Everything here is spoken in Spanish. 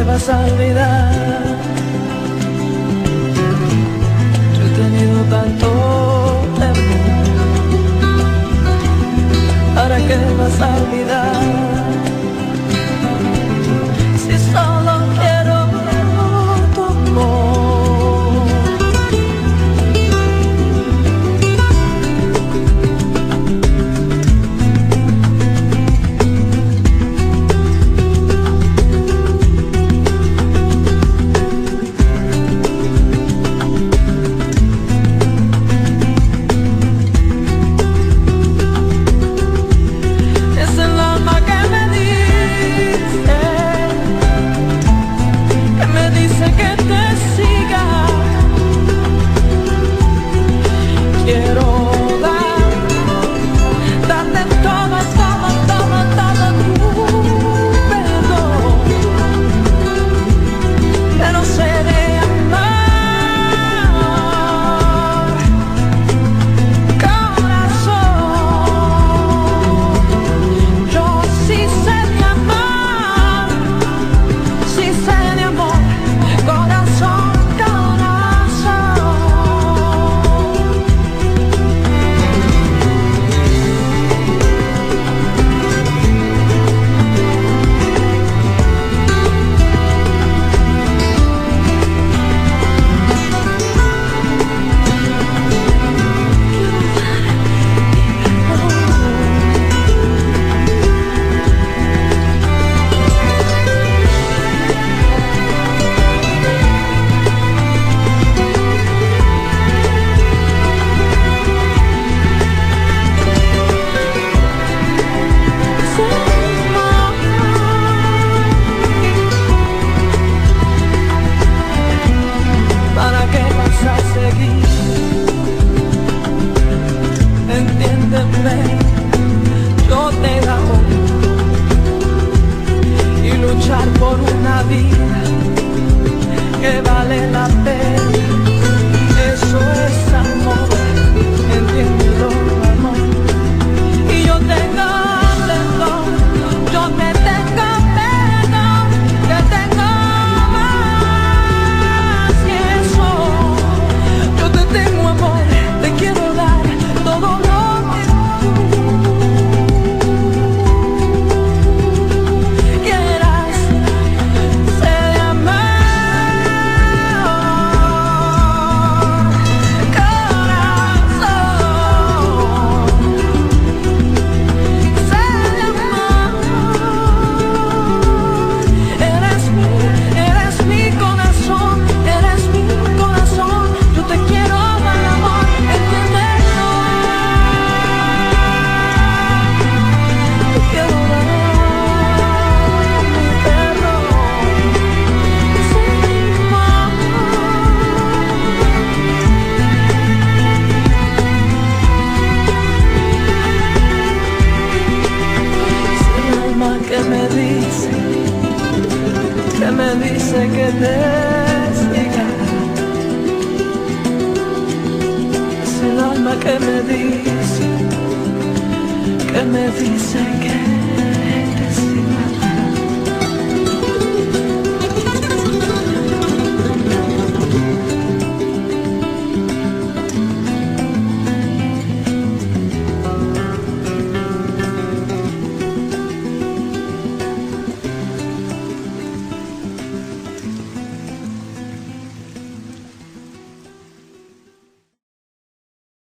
Vas a olvidar. Yo he tenido tanto temor. ¿Para qué vas a olvidar? Si solo quiero tu amor. Yo te amo y luchar por una vida que vale la pena. Eso es amor, entiéndelo, amor. Y yo tengo perdón, yo te tengo perdón, te tengo más que eso. Yo te tengo amor, te quiero dar todo lo que me dice que te siga. Es el alma que me dice que